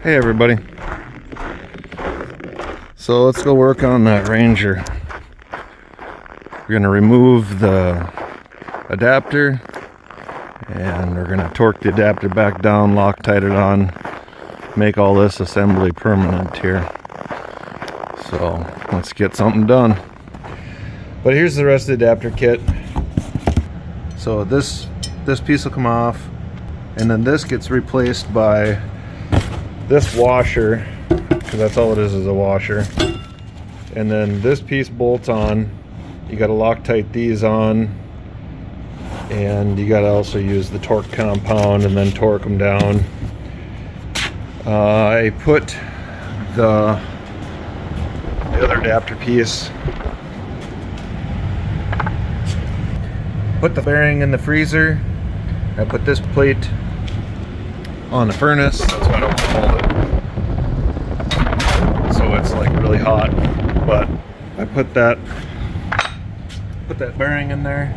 Hey everybody. So let's go work on that Ranger. We're going to remove the adapter and we're going to torque the adapter back down, Loctite it on, make all this assembly permanent here. So let's get something done. But here's the rest of the adapter kit. So this piece will come off, and then this gets replaced by this washer, because that's all it is a washer. And then this piece bolts on. You got to Loctite these on, and you got to also use the torque compound and then torque them down. I put the other adapter piece, put the bearing in the freezer. I put this plate on the furnace, that's why I don't hold it, so it's like really hot. But I put that bearing in there.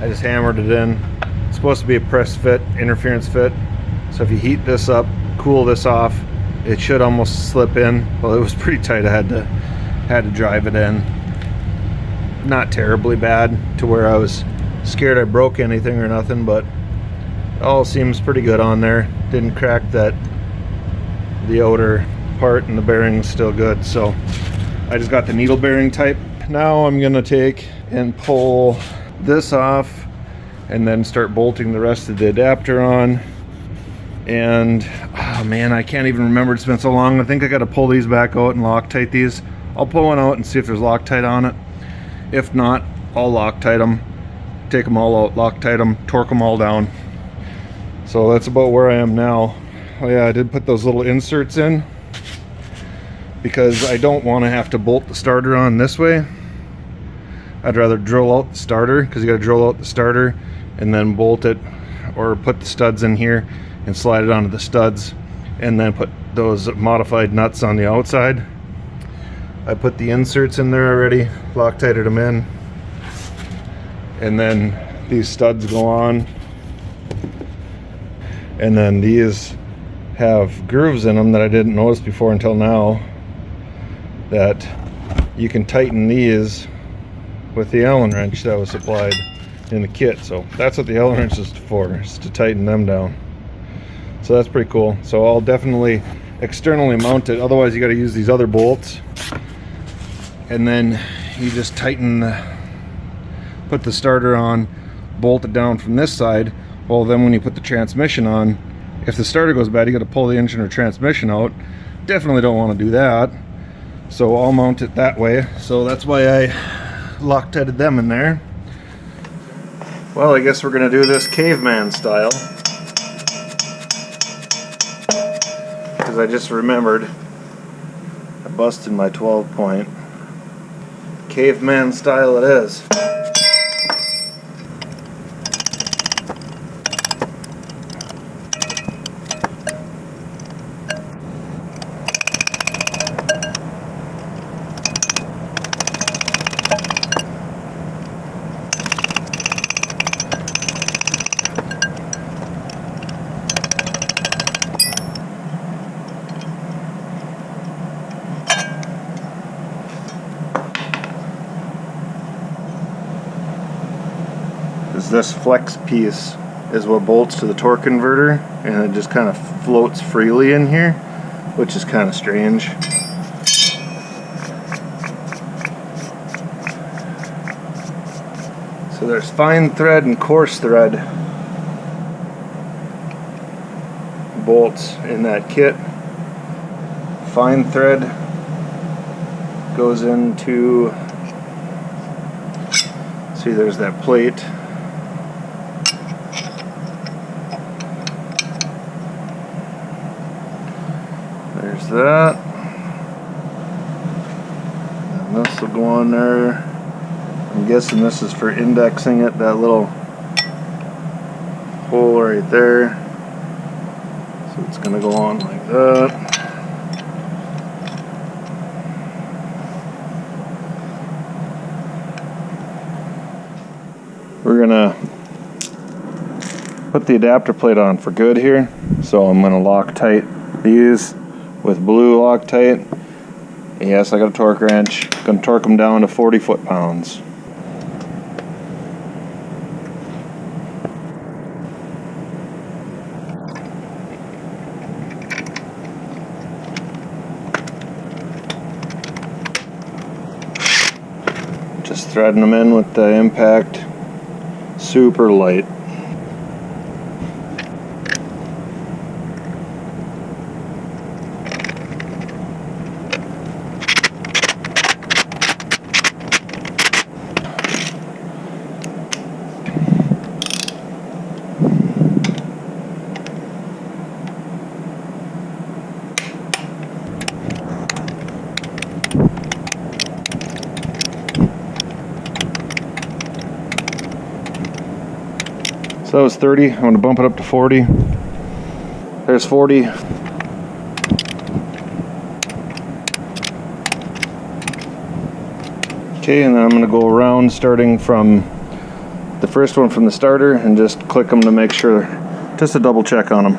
I just hammered it in. It's supposed to be a press fit, interference fit, so if you heat this up, cool this off, it should almost slip in. Well, it was pretty tight. I had to drive it in. Not terribly bad to where I was scared I broke anything or nothing, but all seems pretty good on there. Didn't crack the outer part, and the bearing's still good. So I just got the needle bearing type. Now I'm gonna take and pull this off and then start bolting the rest of the adapter on. And oh man, I can't even remember, it's been so long. I think I got to pull these back out and Loctite these. I'll pull one out and see if there's Loctite on it. If not, I'll Loctite them, take them all out, Loctite them, torque them all down. So that's about where I am now. Oh yeah, I did put those little inserts in because I don't want to have to bolt the starter on this way. I'd rather drill out the starter, because you got to drill out the starter and then bolt it, or put the studs in here and slide it onto the studs, and then put those modified nuts on the outside. I put the inserts in there already, Loctited them in, and then these studs go on. And then these have grooves in them that I didn't notice before until now, that you can tighten these with the Allen wrench that was supplied in the kit. So that's what the Allen wrench is for, is to tighten them down. So that's pretty cool. So I'll definitely externally mount it. Otherwise you got to use these other bolts, and then you just put the starter on, bolt it down from this side. Well, then when you put the transmission on, if the starter goes bad, you got to pull the engine or transmission out. Definitely don't want to do that. So I'll mount it that way. So that's why I Loctited them in there. Well, I guess we're going to do this caveman style, because I just remembered I busted my 12-point. Caveman style it is. This flex piece is what bolts to the torque converter, and it just kind of floats freely in here, which is kind of strange. So there's fine thread and coarse thread bolts in that kit. Fine thread goes into, see, there's that plate. There's that, and this will go on there. I'm guessing this is for indexing it, that little hole right there. So it's going to go on like that. We're going to put the adapter plate on for good here, so I'm going to Loctite these with blue Loctite. Yes, I got a torque wrench. Going to torque them down to 40 foot-pounds. Just threading them in with the impact, super light. So that was 30. I'm going to bump it up to 40. There's 40. Okay, and then I'm going to go around starting from the first one from the starter and just click them to make sure, just to double check on them.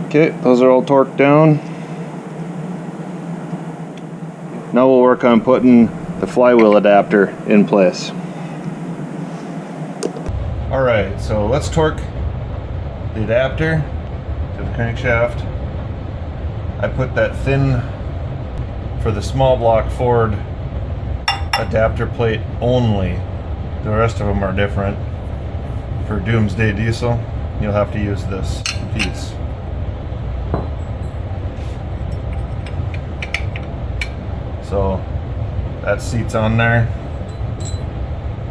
Okay, those are all torqued down. Now we'll work on putting the flywheel adapter in place. Alright, so let's torque the adapter to the crankshaft. I put that thin for the small block Ford adapter plate only. The rest of them are different. For Doomsday Diesel, you'll have to use this piece. So that seat's on there.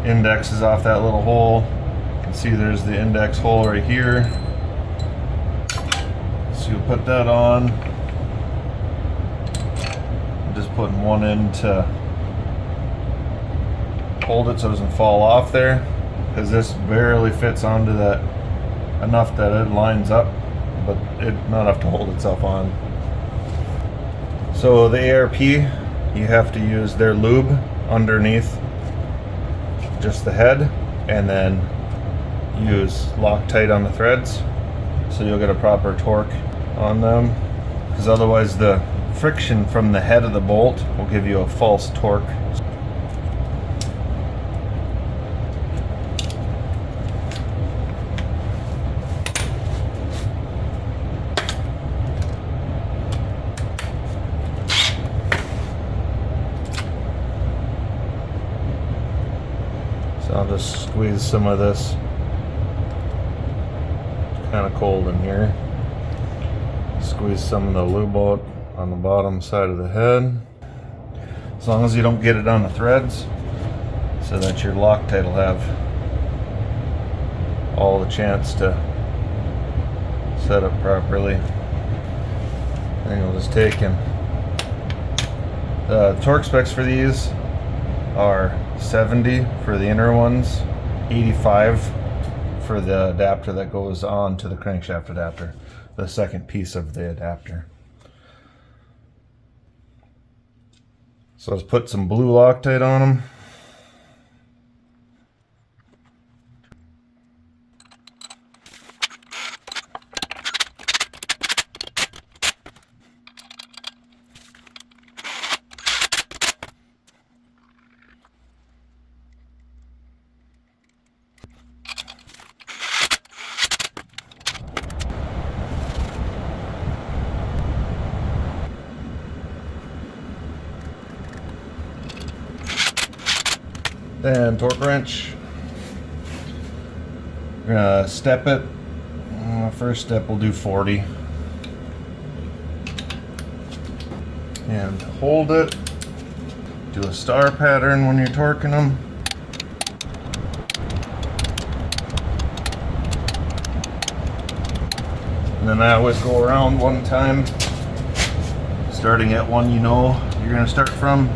Index is off that little hole. You can see there's the index hole right here. So you put that on. I'm just putting one in to hold it so it doesn't fall off there, because this barely fits onto that enough that it lines up, but not enough to hold itself on. So the ARP, you have to use their lube underneath just the head, and then use Loctite on the threads so you'll get a proper torque on them, because otherwise the friction from the head of the bolt will give you a false torque. I'll just squeeze some of this. It's kind of cold in here. Squeeze some of the lube out on the bottom side of the head. As long as you don't get it on the threads, so that your Loctite will have all the chance to set up properly. And you'll just take and the torque specs for these are 70 for the inner ones, 85 for the adapter that goes on to the crankshaft adapter, the second piece of the adapter. So let's put some blue Loctite on them. Then torque wrench. We're gonna step it. First step we'll do 40. And hold it. Do a star pattern when you're torquing them. And then I always go around one time, starting at one you know you're gonna start from.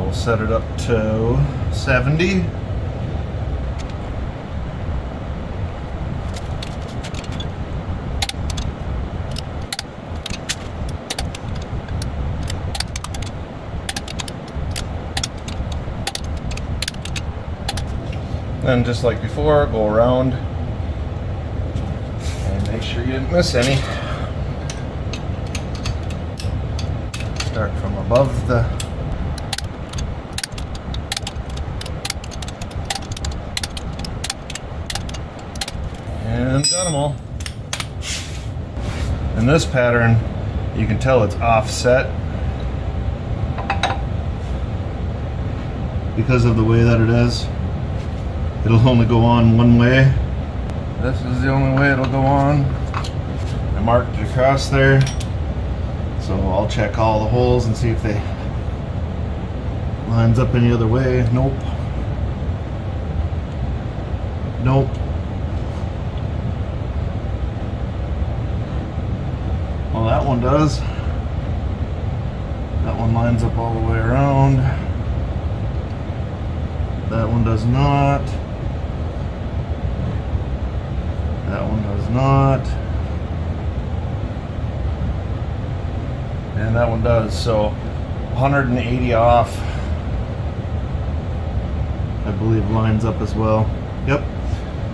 We'll set it up to 70. Then just like before, go around and make sure you didn't miss any. Start from above the and got them all. In this pattern, you can tell it's offset because of the way that it is. It'll only go on one way. This is the only way it'll go on. I marked it across there, so I'll check all the holes and see if they lines up any other way. Nope. Nope. Well, that one does. That one lines up all the way around. That one does not. That one does not. And that one does. So 180 off, I believe, lines up as well. Yep.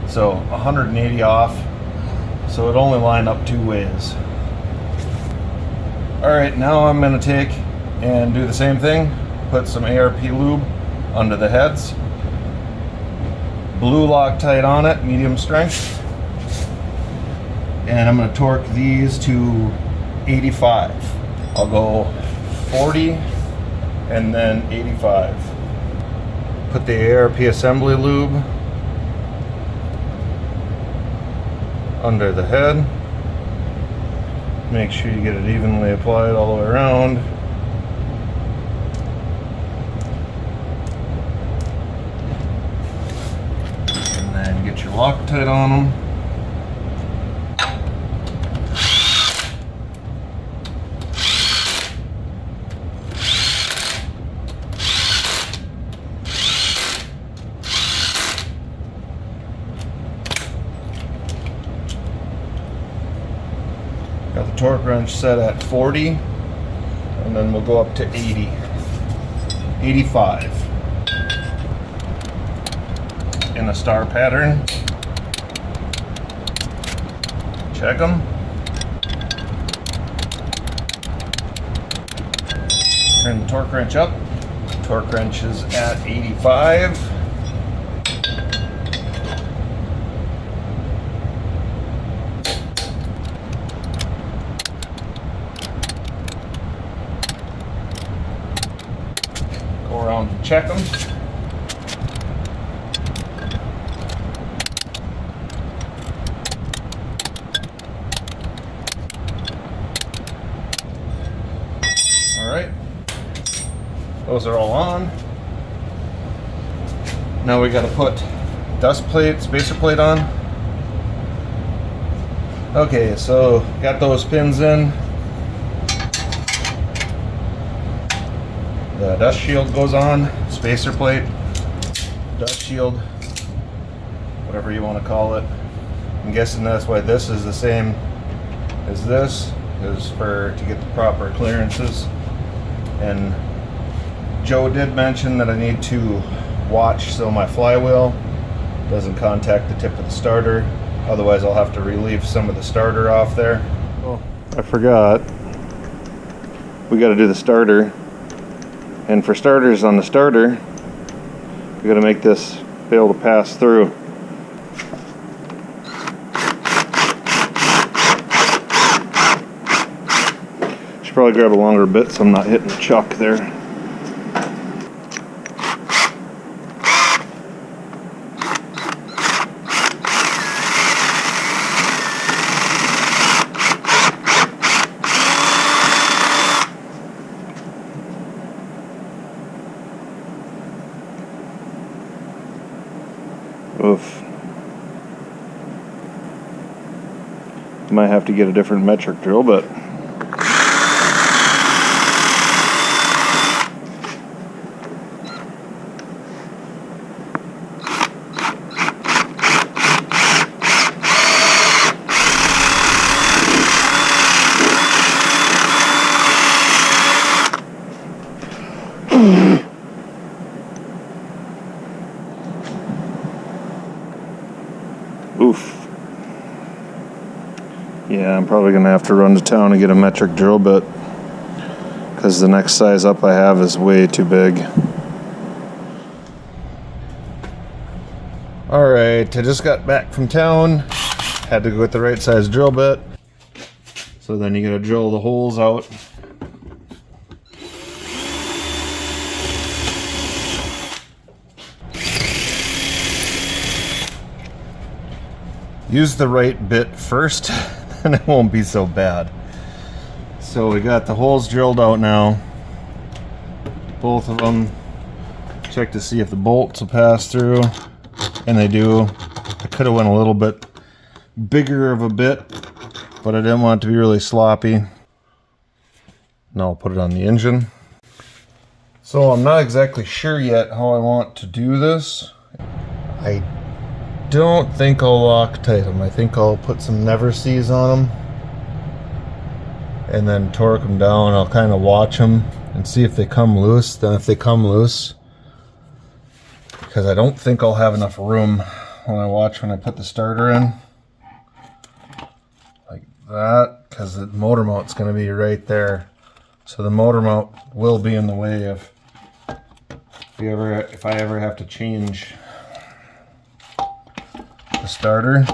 So 180 off. So it only lined up two ways. Alright, now I'm going to take and do the same thing. Put some ARP lube under the heads. Blue Loctite on it, medium strength. And I'm going to torque these to 85. I'll go 40 and then 85. Put the ARP assembly lube under the head. Make sure you get it evenly applied all the way around. And then get your Loctite on them. Got the torque wrench set at 40, and then we'll go up to 80, 85 in a star pattern. Check them. Turn the torque wrench up. Torque wrench is at 85. Around to check them. All right, those are all on. Now we got to put dust plate, spacer plate on. Okay, so got those pins in. The dust shield goes on, spacer plate, dust shield, whatever you want to call it. I'm guessing that's why this is the same as this, is to get the proper clearances. And Joe did mention that I need to watch so my flywheel doesn't contact the tip of the starter, otherwise I'll have to relieve some of the starter off there. Oh, I forgot. We got to do the starter. And for starters on the starter, we got to make this be able to pass through. Should probably grab a longer bit so I'm not hitting the chuck there. Oof. Might have to get a different metric drill, but Oof. Yeah, I'm probably gonna have to run to town and get a metric drill bit, because the next size up I have is way too big. Alright, I just got back from town. Had to go with the right size drill bit. So then you gotta drill the holes out. Use the right bit first, and it won't be so bad. So we got the holes drilled out now. Both of them. Check to see if the bolts will pass through, and they do. I could have went a little bit bigger of a bit, but I didn't want it to be really sloppy. Now I'll put it on the engine. So I'm not exactly sure yet how I want to do this. I don't think I'll Loctite them. I think I'll put some never sees on them and then torque them down. I'll kind of watch them and see if they come loose. Then if they come loose, because I don't think I'll have enough room when I put the starter in like that, because the motor mount's going to be right there. So the motor mount will be in the way if I ever have to change the starter.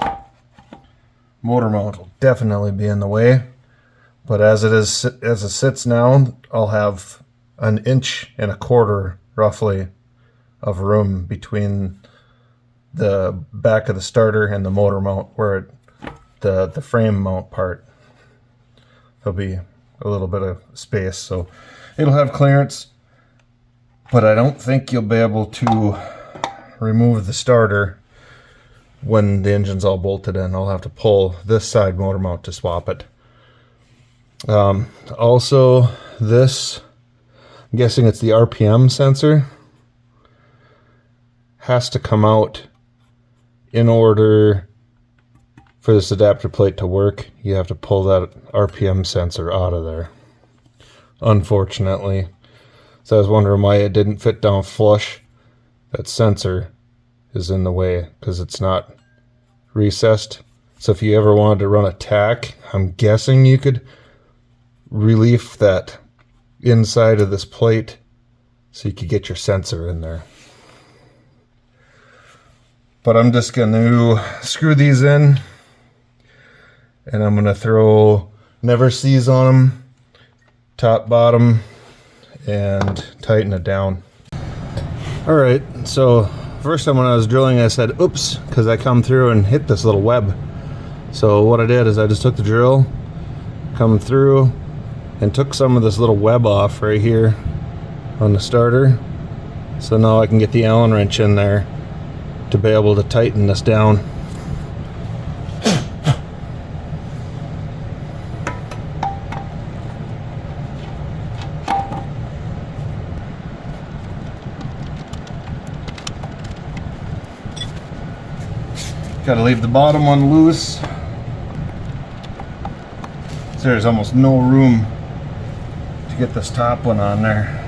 Motor mount will definitely be in the way, but as it sits now, I'll have 1.25 inches roughly of room between the back of the starter and the motor mount, where the frame mount part, there'll be a little bit of space, so it'll have clearance. But I don't think you'll be able to remove the starter when the engine's all bolted in. I'll have to pull this side motor mount to swap it. Also, this, I'm guessing it's the RPM sensor, has to come out in order for this adapter plate to work. You have to pull that RPM sensor out of there, unfortunately. So I was wondering why it didn't fit down flush. That sensor is in the way because it's not recessed. So if you ever wanted to run a tack, I'm guessing you could relief that inside of this plate so you could get your sensor in there. But I'm just going to screw these in, and I'm going to throw never sees on them, top, bottom, and tighten it down. Alright, so first time when I was drilling, I said oops, because I come through and hit this little web. So what I did is I just took the drill, come through, and took some of this little web off right here on the starter. So now I can get the Allen wrench in there to be able to tighten this down. Got to leave the bottom one loose. So there's almost no room to get this top one on there.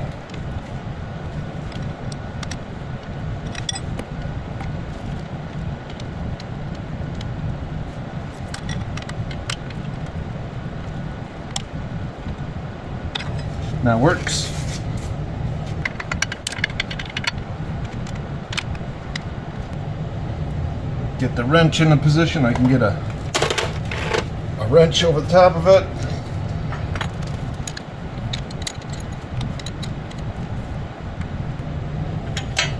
That works. Get the wrench in a position. I can get a wrench over the top of it.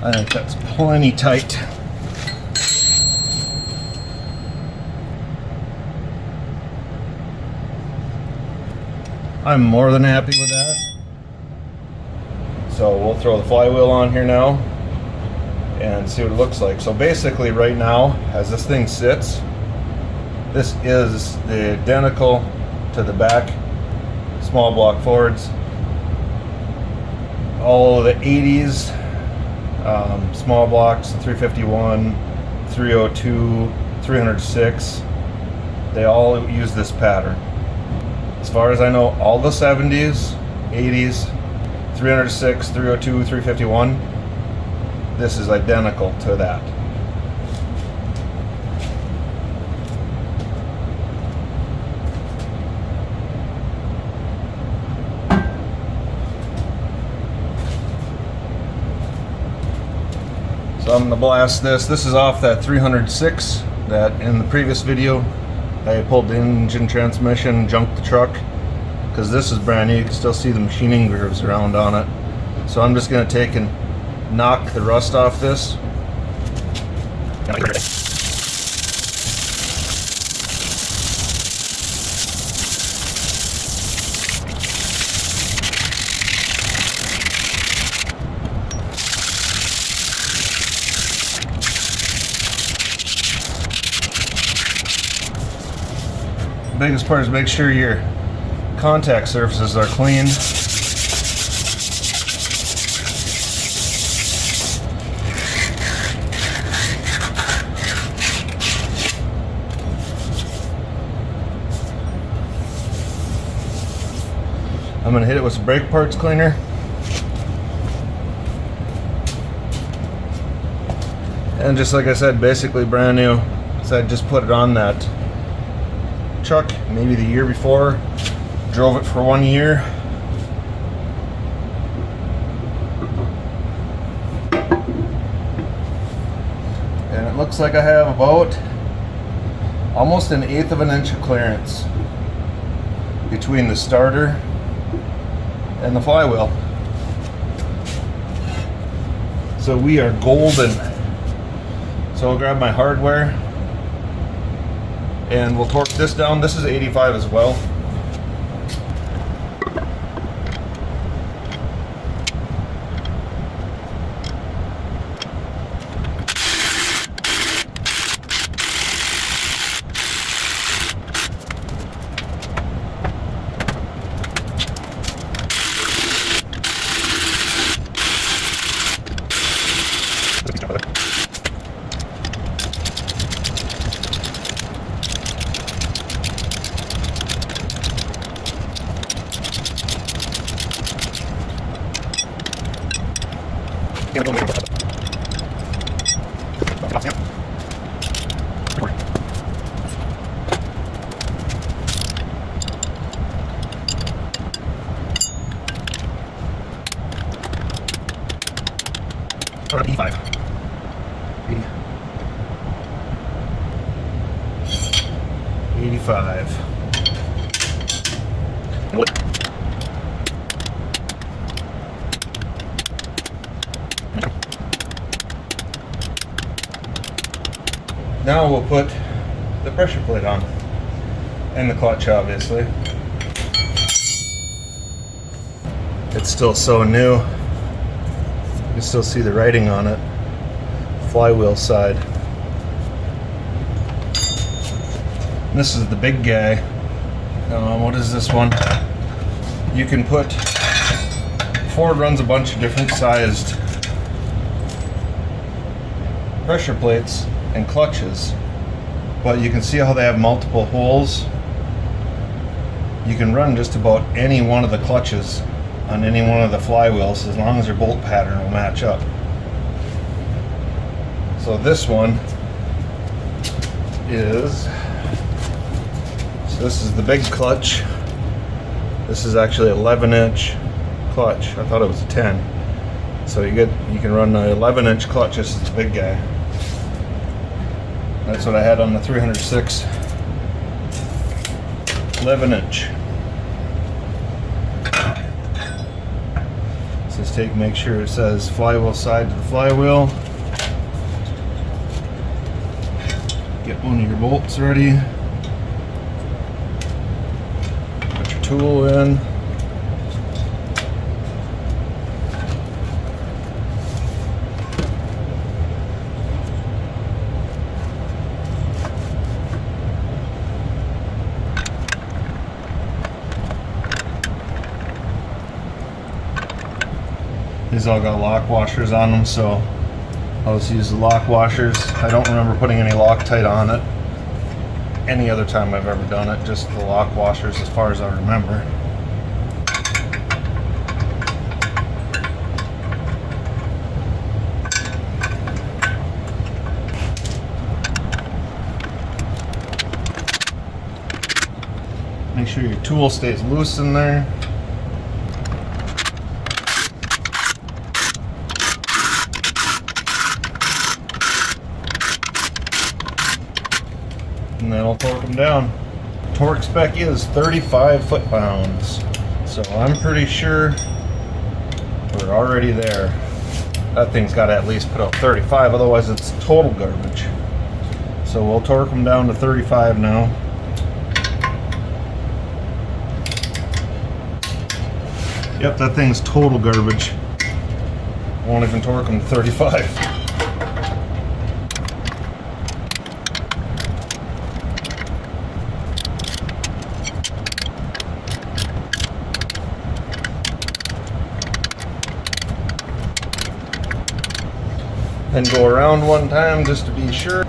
I think that's plenty tight. I'm more than happy with that. So we'll throw the flywheel on here now and see what it looks like. So basically right now, as this thing sits, this is the identical to the back small block Fords. All of the 80s small blocks, 351, 302, 306, they all use this pattern. As far as I know, all the 70s, 80s, 306, 302, 351, this is identical to that. So I'm going to blast this. This is off that 306 that in the previous video I pulled the engine transmission, junked the truck, because this is brand new. You can still see the machining grooves around on it. So I'm just going to take and knock the rust off this. The biggest part is make sure your contact surfaces are clean. I'm going to hit it with some brake parts cleaner. And just like I said, basically brand new. So I just put it on that truck maybe the year before, drove it for 1 year. And it looks like I have about almost 1/8 of an inch of clearance between the starter and the flywheel. So we are golden. So I'll grab my hardware and we'll torque this down. This is 85 as well. E5. 85. Now we'll put the pressure plate on and the clutch, obviously. It's still so new. You can still see the writing on it. Flywheel side. And this is the big guy. What is this one? You can put, Ford runs a bunch of different sized pressure plates and clutches, but you can see how they have multiple holes. You can run just about any one of the clutches on any one of the flywheels as long as their bolt pattern will match up. So this one is, so this is the big clutch. This is actually 11-inch clutch. I thought it was a 10. So you can run an 11-inch clutch. This is the big guy. That's what I had on the 306. 11-inch. So just make sure it says flywheel side to the flywheel. Get one of your bolts ready. Put your tool in. These all got lock washers on them, so I'll just use the lock washers. I don't remember putting any Loctite on it any other time I've ever done it, just the lock washers as far as I remember. Make sure your tool stays loose in there. and then I'll torque them down. Torque spec is 35 foot-pounds, so I'm pretty sure we're already there. That thing's got to at least put out 35, otherwise it's total garbage. So we'll torque them down to 35 now. Yep, that thing's total garbage. Won't even torque them to 35. Then go around one time just to be sure.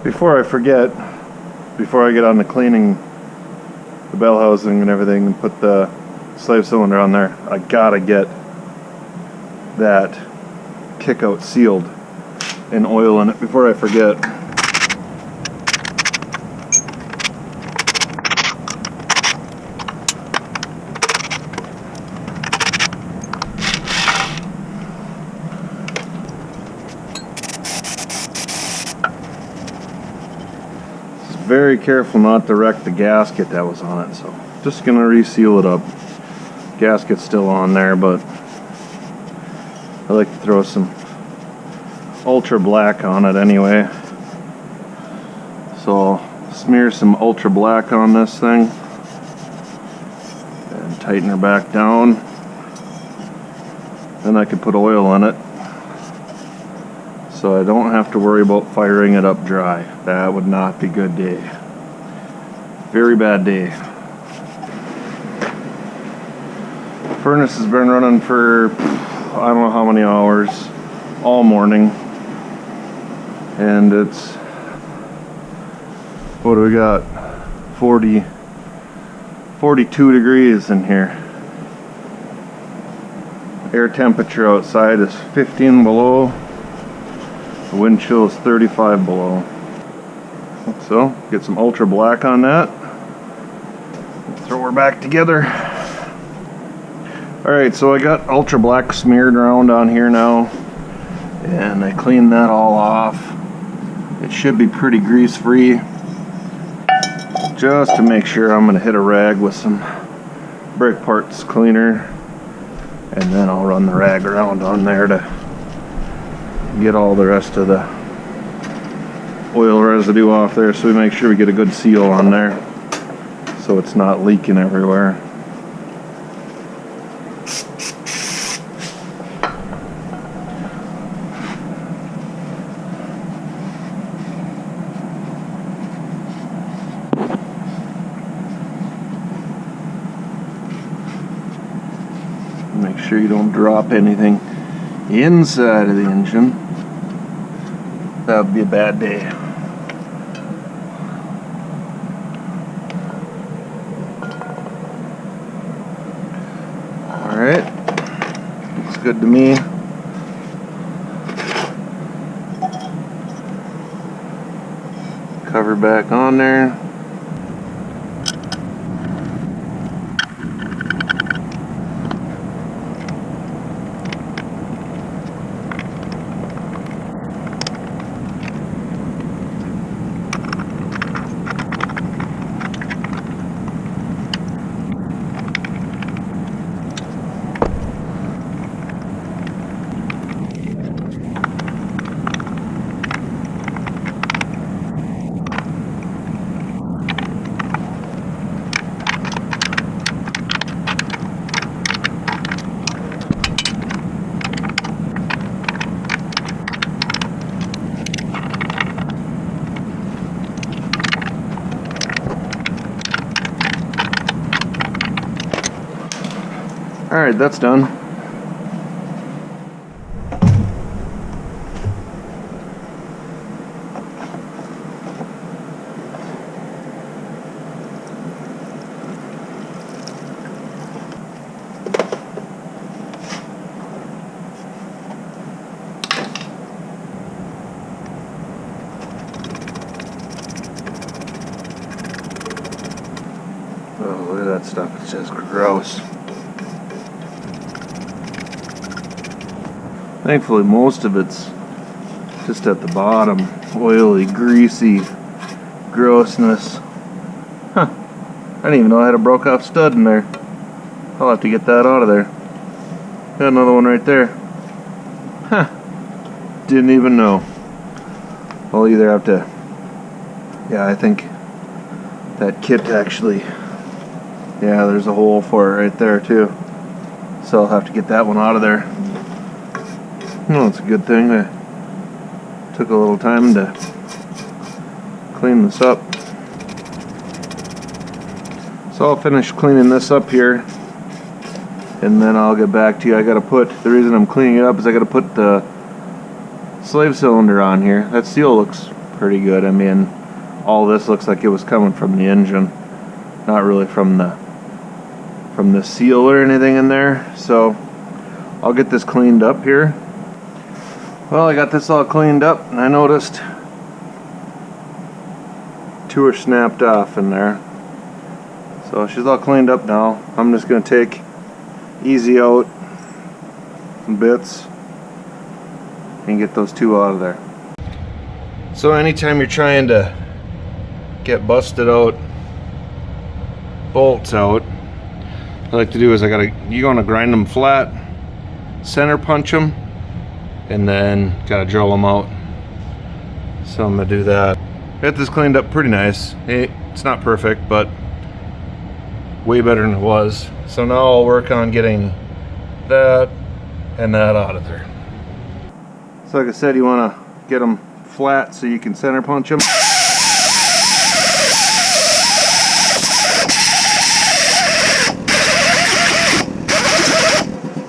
Before I forget, before I get on to cleaning the bell housing and everything and put the slave cylinder on there, I gotta get that kickout sealed and oil in it before I forget. Very careful not to wreck the gasket that was on it, so just gonna reseal it up. Gasket's still on there, but I like to throw some ultra black on it anyway. So I'll smear some ultra black on this thing and tighten her back down. Then I can put oil in it, so I don't have to worry about firing it up dry. That would not be a good day. Very bad day. Furnace has been running for I don't know how many hours, all morning. And it's, what do we got? 42 degrees in here. Air temperature outside is 15 below. The wind chill is 35 below. So, get some ultra black on that. Throw her back together. Alright, so I got ultra black smeared around on here now. And I cleaned that all off. It should be pretty grease free. Just to make sure, I'm going to hit a rag with some brake parts cleaner. And then I'll run the rag around on there to get all the rest of the oil residue off there, so we make sure we get a good seal on there so it's not leaking everywhere. Make sure you don't drop anything inside of the engine. That would be a bad day. Alright, looks good to me. Cover back on there. Alright, that's done. Oh, look at that stuff. It's just gross. Thankfully most of it's just at the bottom. Oily, greasy grossness. Huh. I didn't even know I had a broke off stud in there. I'll have to get that out of there. Got another one right there. Huh. Didn't even know. I'll either have to... Yeah, I think that kit actually... Yeah, there's a hole for it right there too. So I'll have to get that one out of there. No, it's a good thing I took a little time to clean this up. So I'll finish cleaning this up here, and then I'll get back to you. I gotta put, the reason I'm cleaning it up is I gotta put the slave cylinder on here. That seal looks pretty good. I mean, all this looks like it was coming from the engine, not really from the seal or anything in there. So I'll get this cleaned up here. Well, I got this all cleaned up, and I noticed 2 are snapped off in there. So she's all cleaned up now. I'm just going to take easy out some bits and get those 2 out of there. So anytime you're trying to get busted out bolts out, what I like to do is you want to grind them flat, center punch them, and then gotta drill them out. So I'm gonna do that. Got this cleaned up pretty nice. It's not perfect, but way better than it was. So now I'll work on getting that and that out of there. So like I said, you want to get them flat so you can center punch them.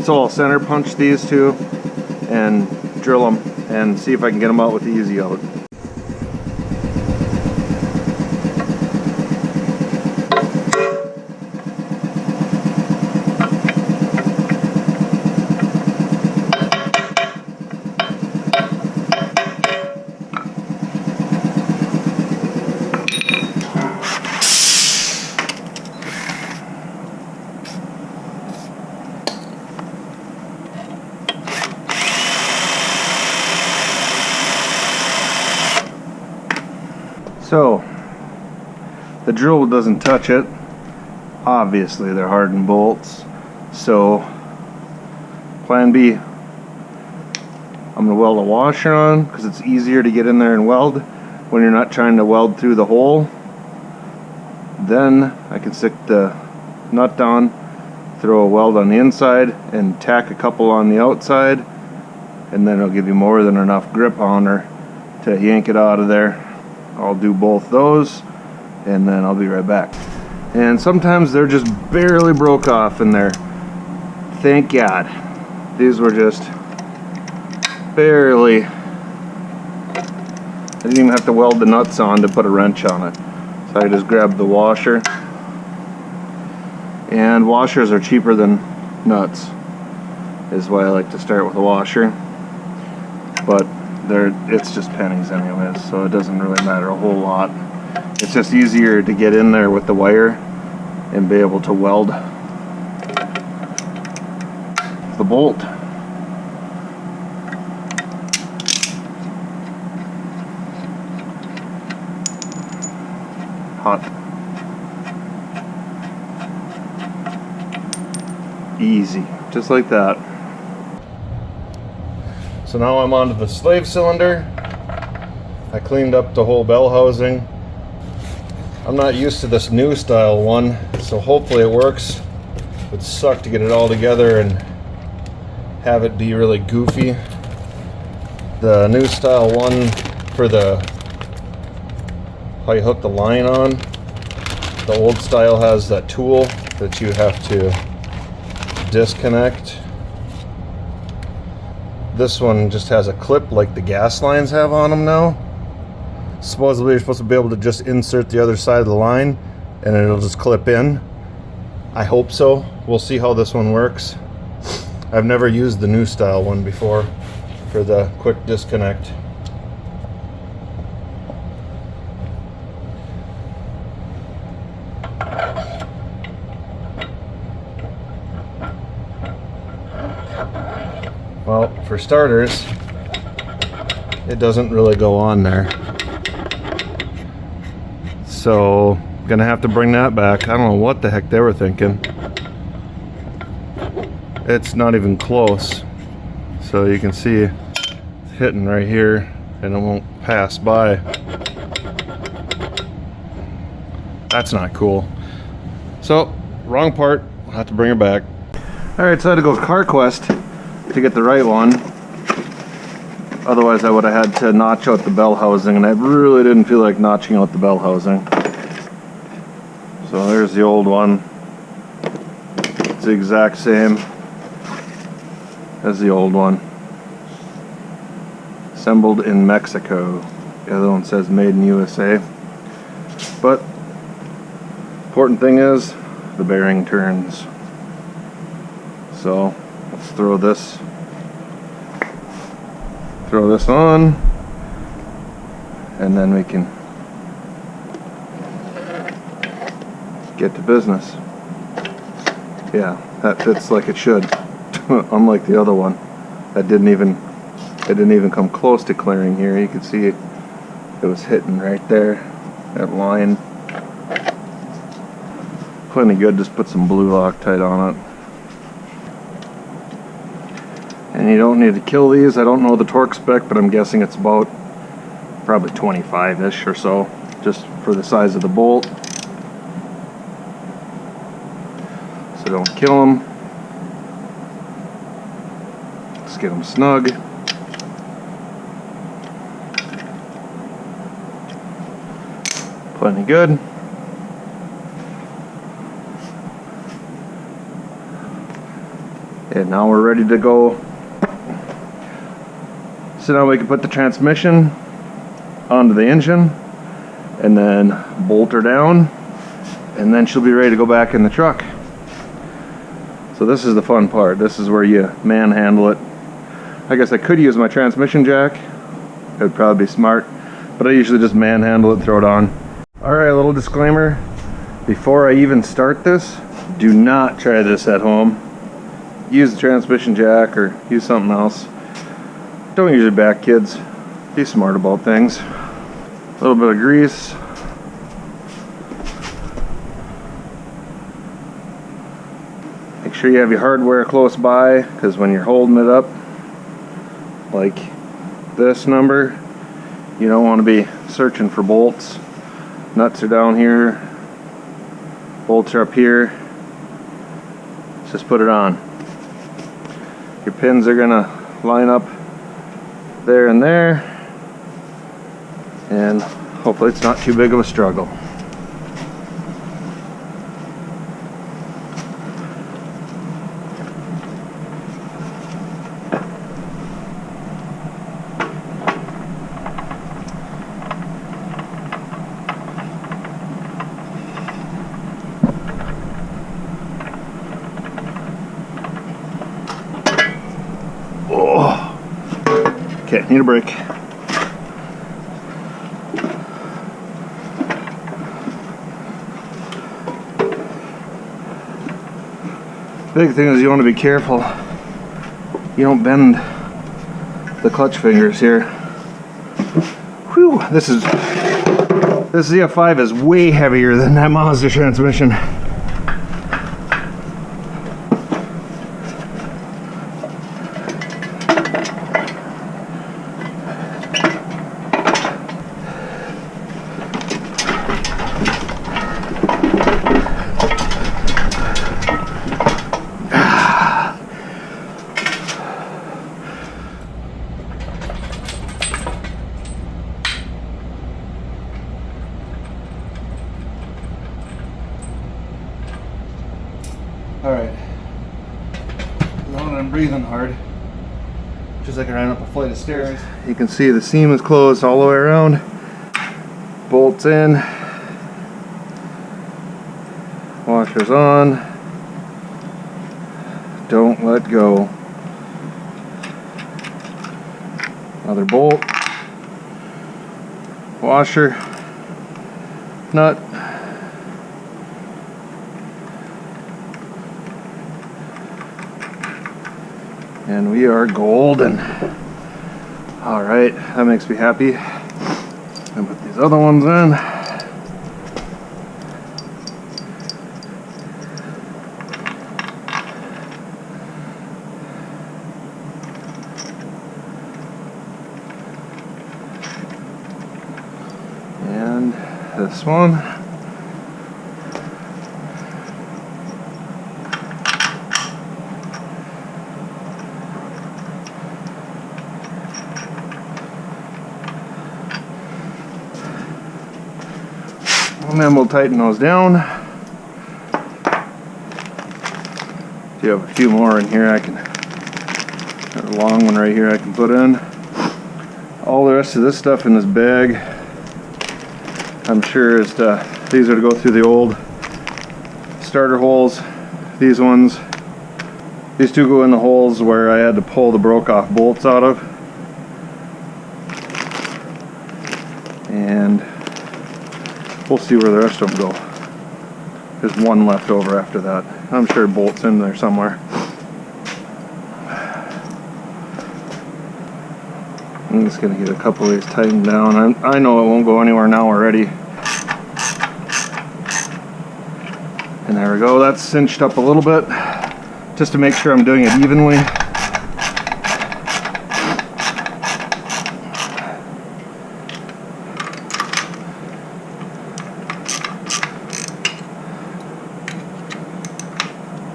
So I'll center punch these 2 and drill them and see if I can get them out with the easy out. So the drill doesn't touch it. Obviously they're hardened bolts. So plan B, I'm going to weld a washer on because it's easier to get in there and weld when you're not trying to weld through the hole. Then I can stick the nut down, throw a weld on the inside and tack a couple on the outside, and then it'll give you more than enough grip on her to yank it out of there. I'll do both those and then I'll be right back. And sometimes they're just barely broke off in there. Thank God. These were just barely. I didn't even have to weld the nuts on to put a wrench on it. So I just grabbed the washer. And washers are cheaper than nuts, is why I like to start with a washer. But it's just pennies anyways, so it doesn't really matter a whole lot. It's just easier to get in there with the wire and be able to weld the bolt. Hot. Easy, just like that. So now I'm onto the slave cylinder. I cleaned up the whole bell housing. I'm not used to this new style one, so hopefully it works. It would suck to get it all together and have it be really goofy. The new style one for how you hook the line on, the old style has that tool that you have to disconnect. This one just has a clip like the gas lines have on them now. Supposedly you're supposed to be able to just insert the other side of the line and it'll just clip in. I hope so. We'll see how this one works. I've never used the new style one before for the quick disconnect. Well, for starters, it doesn't really go on there. So, gonna have to bring that back. I don't know what the heck they were thinking. It's not even close. So you can see it's hitting right here and it won't pass by. That's not cool. So, wrong part. I'll have to bring it back. Alright, so I had to go CarQuest to get the right one. Otherwise I would have had to notch out the bell housing, and I really didn't feel like notching out the bell housing. So there's the old one. It's the exact same as the old one. Assembled in Mexico. The other one says made in USA. But important thing is the bearing turns. So let's throw this on, and then we can get to business. Yeah, that fits like it should. Unlike the other one, it didn't even come close to clearing here. You can see it was hitting right there, that line. Plenty good. Just put some blue Loctite on it. And you don't need to kill these. I don't know the torque spec, but I'm guessing it's about probably 25-ish or so, just for the size of the bolt. So don't kill them. Let's get them snug. Plenty good. And now we're ready to go. So now we can put the transmission onto the engine and then bolt her down, and then she'll be ready to go back in the truck. So this is the fun part. This is where you manhandle it. I guess I could use my transmission jack. It would probably be smart, but I usually just manhandle it and throw it on. Alright, a little disclaimer. Before I even start this, do not try this at home. Use the transmission jack or use something else. Don't use your back, kids. Be smart about things. A little bit of grease. Make sure you have your hardware close by, because when you're holding it up, like this number, you don't want to be searching for bolts. Nuts are down here. Bolts are up here. Just put it on. Your pins are gonna line up there and there, and hopefully it's not too big of a struggle. Okay, need a break. Big thing is you want to be careful you don't bend the clutch fingers here. Whew, this ZF5 is way heavier than that Mazda transmission. Alright, now that I'm breathing hard, just like I ran up a flight of stairs, you can see the seam is closed all the way around, bolts in, washers on, don't let go, another bolt, washer, nut, And we are golden. All right, that makes me happy. And put these other ones in. And this one. And then we'll tighten those down. If you have a few more in here, I can, got a long one right here I can put in. All the rest of this stuff in this bag, I'm sure is to, these are to go through the old starter holes. These ones, these two go in the holes where I had to pull the broke off bolts out of. And we'll see where the rest of them go. There's one left over after that. I'm sure bolts in there somewhere. I'm just gonna get a couple of these tightened down. I know it won't go anywhere now already. And there we go, that's cinched up a little bit, just to make sure I'm doing it evenly.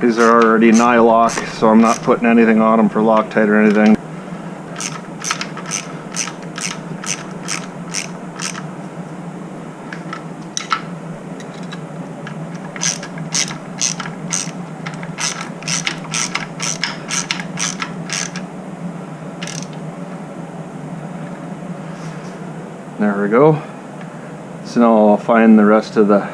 These are already nylock, so I'm not putting anything on them for Loctite or anything. There we go. So now I'll find the rest of the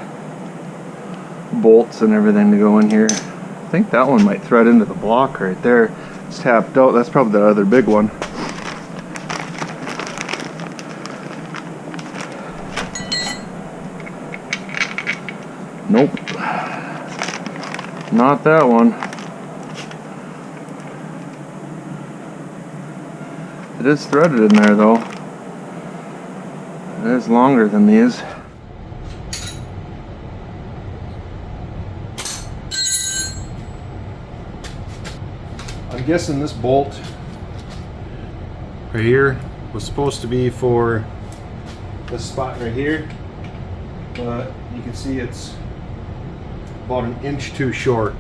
bolts and everything to go in here. I think that one might thread into the block right there. It's tapped out. That's probably the other big one. Nope. Not that one. It is threaded in there though. It is longer than these. I'm guessing this bolt right here was supposed to be for this spot right here, but you can see it's about an inch too short.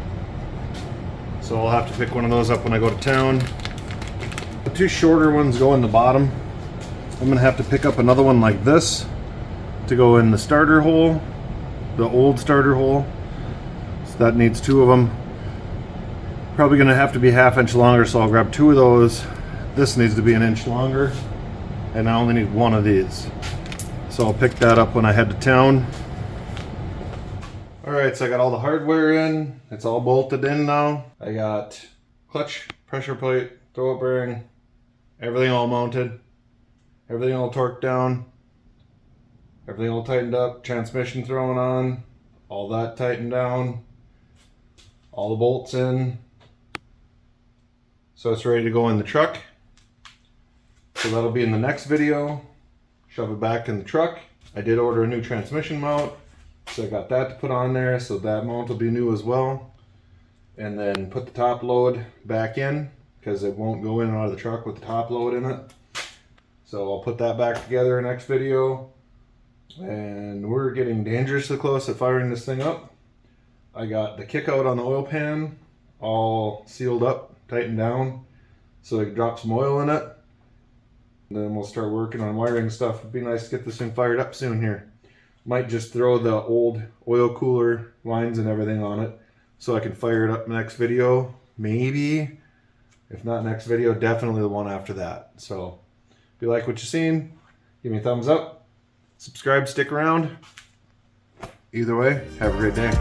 So I'll have to pick one of those up when I go to town. The two shorter ones go in the bottom. I'm gonna have to pick up another one like this to go in the starter hole, the old starter hole. So that needs two of them. Probably gonna have to be ½ inch longer, so I'll grab two of those. This needs to be an inch longer, and I only need one of these. So I'll pick that up when I head to town. Alright, so I got all the hardware in. It's all bolted in now. I got clutch, pressure plate, throw bearing, everything all mounted. Everything all torqued down. Everything all tightened up. Transmission thrown on. All that tightened down. All the bolts in. So it's ready to go in the truck. So that'll be in the next video. Shove it back in the truck. I did order a new transmission mount, so I got that to put on there, so that mount will be new as well. And then put the top load back in, because it won't go in and out of the truck with the top load in it. So I'll put that back together in the next video. And we're getting dangerously close at firing this thing up. I got the kick out on the oil pan all sealed up, tightened down, so I can drop some oil in it. And then we'll start working on wiring stuff. It'd be nice to get this thing fired up soon here. Might just throw the old oil cooler lines and everything on it so I can fire it up next video. Maybe. If not next video, definitely the one after that. So if you like what you've seen, give me a thumbs up. Subscribe, stick around. Either way, have a great day.